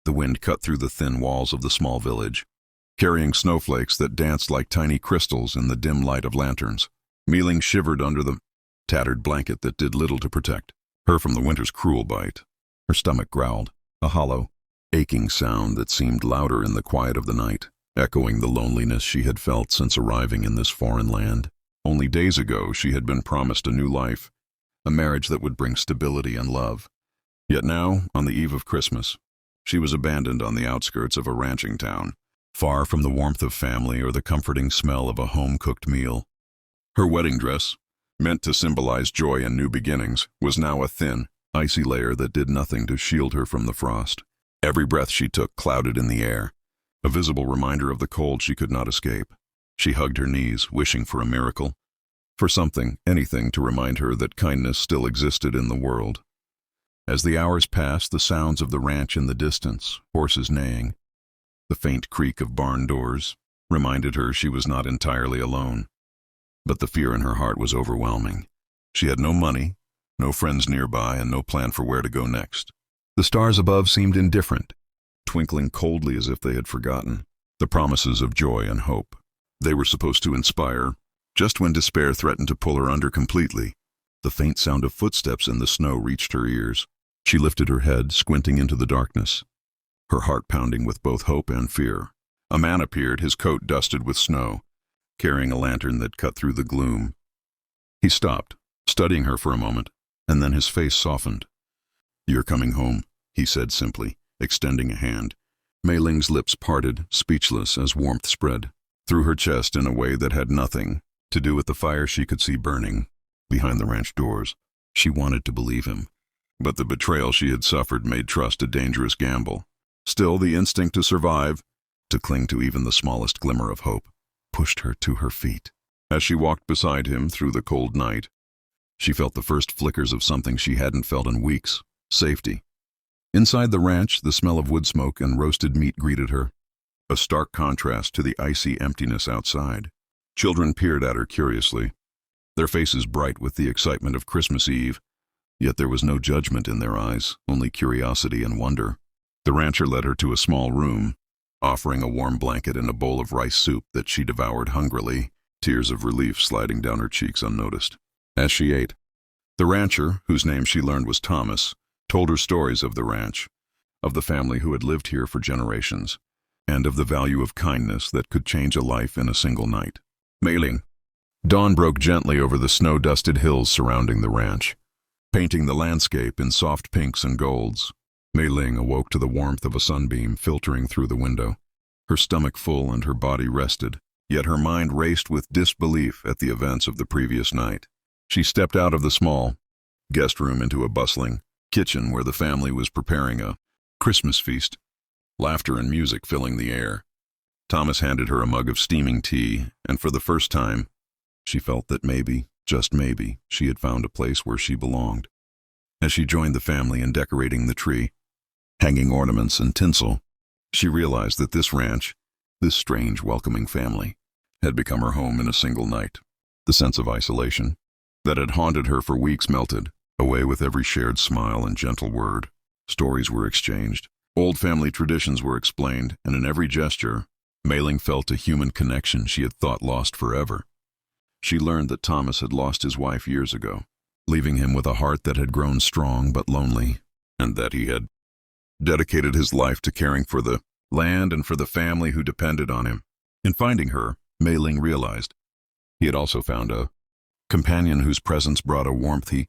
The wind cut through the thin walls of the small village, carrying snowflakes that danced like tiny crystals in the dim light of lanterns. Mei-ling shivered under the tattered blanket that did little to protect her from the winter's cruel bite. Her stomach growled, a hollow, aching sound that seemed louder in the quiet of the night, echoing the loneliness she had felt since arriving in this foreign land. Only days ago she had been promised a new life, a marriage that would bring stability and love. Yet now, on the eve of Christmas, she was abandoned on the outskirts of a ranching town, far from the warmth of family or the comforting smell of a home-cooked meal. Her wedding dress, meant to symbolize joy and new beginnings, was now a thin, icy layer that did nothing to shield her from the frost. Every breath she took clouded in the air, a visible reminder of the cold she could not escape. She hugged her knees, wishing for a miracle, for something, anything to remind her that kindness still existed in the world. As the hours passed, the sounds of the ranch in the distance, horses neighing, the faint creak of barn doors, reminded her she was not entirely alone. But the fear in her heart was overwhelming. She had no money, no friends nearby, and no plan for where to go next. The stars above seemed indifferent, twinkling coldly as if they had forgotten the promises of joy and hope. They were supposed to inspire, just when despair threatened to pull her under completely. The faint sound of footsteps in the snow reached her ears. She lifted her head, squinting into the darkness, her heart pounding with both hope and fear. A man appeared, his coat dusted with snow, carrying a lantern that cut through the gloom. He stopped, studying her for a moment, and then his face softened. "You're coming home," he said simply, extending a hand. Mei-ling's lips parted, speechless as warmth spread through her chest in a way that had nothing to do with the fire she could see burning behind the ranch doors. She wanted to believe him, but the betrayal she had suffered made trust a dangerous gamble. Still, the instinct to survive, to cling to even the smallest glimmer of hope, pushed her to her feet. As she walked beside him through the cold night, she felt the first flickers of something she hadn't felt in weeks: safety. Inside the ranch, the smell of wood smoke and roasted meat greeted her, a stark contrast to the icy emptiness outside. Children peered at her curiously, their faces bright with the excitement of Christmas Eve, yet there was no judgment in their eyes, only curiosity and wonder. The rancher led her to a small room, offering a warm blanket and a bowl of rice soup that she devoured hungrily, tears of relief sliding down her cheeks unnoticed. As she ate, the rancher, whose name she learned was Thomas, told her stories of the ranch, of the family who had lived here for generations, and of the value of kindness that could change a life in a single night. Mei-ling. Dawn broke gently over the snow-dusted hills surrounding the ranch, painting the landscape in soft pinks and golds. Mei-ling awoke to the warmth of a sunbeam filtering through the window, her stomach full and her body rested, yet her mind raced with disbelief at the events of the previous night. She stepped out of the small guest room into a bustling kitchen where the family was preparing a Christmas feast, laughter and music filling the air. Thomas handed her a mug of steaming tea, and for the first time, she felt that maybe, just maybe, she had found a place where she belonged. As she joined the family in decorating the tree, hanging ornaments and tinsel, she realized that this ranch, this strange, welcoming family, had become her home in a single night. The sense of isolation that had haunted her for weeks melted away with every shared smile and gentle word. Stories were exchanged, old family traditions were explained, and in every gesture, Mei-ling felt a human connection she had thought lost forever. She learned that Thomas had lost his wife years ago, leaving him with a heart that had grown strong but lonely, and that he had dedicated his life to caring for the land and for the family who depended on him. In finding her, Mei-ling realized he had also found a companion whose presence brought a warmth he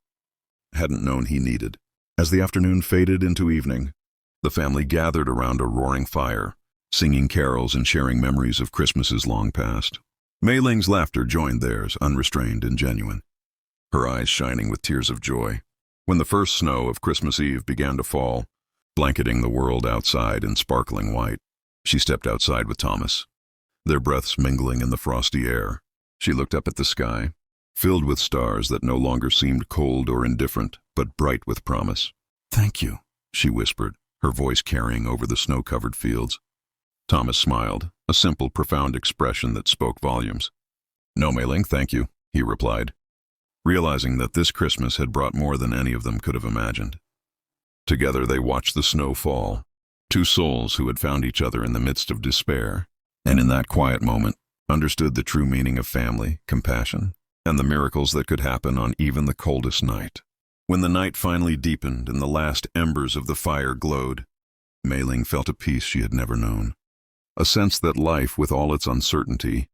hadn't known he needed. As the afternoon faded into evening, the family gathered around a roaring fire, singing carols and sharing memories of Christmases long past. Mei-ling's laughter joined theirs, unrestrained and genuine, her eyes shining with tears of joy. When the first snow of Christmas Eve began to fall, blanketing the world outside in sparkling white, she stepped outside with Thomas, their breaths mingling in the frosty air. She looked up at the sky, filled with stars that no longer seemed cold or indifferent, but bright with promise. "Thank you," she whispered, her voice carrying over the snow-covered fields. Thomas smiled, a simple, profound expression that spoke volumes. "No, Mei-ling, thank you," he replied, realizing that this Christmas had brought more than any of them could have imagined. Together they watched the snow fall, Two souls who had found each other in the midst of despair, and in that quiet moment understood the true meaning of family, compassion, and the miracles that could happen on even the coldest night. When the night finally deepened and the last embers of the fire glowed, Mei Ling felt a peace she had never known, a sense that life, with all its uncertainty,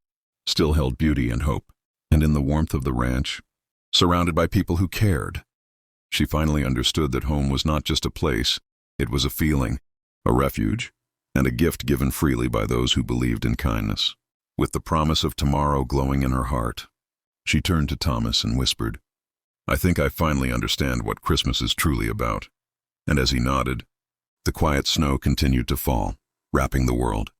still held beauty and hope. And in the warmth of the ranch, surrounded by people who cared, she finally understood that home was not just a place, it was a feeling, a refuge, and a gift given freely by those who believed in kindness. With the promise of tomorrow glowing in her heart, she turned to Thomas and whispered, "I think I finally understand what Christmas is truly about." And as he nodded, the quiet snow continued to fall, wrapping the world.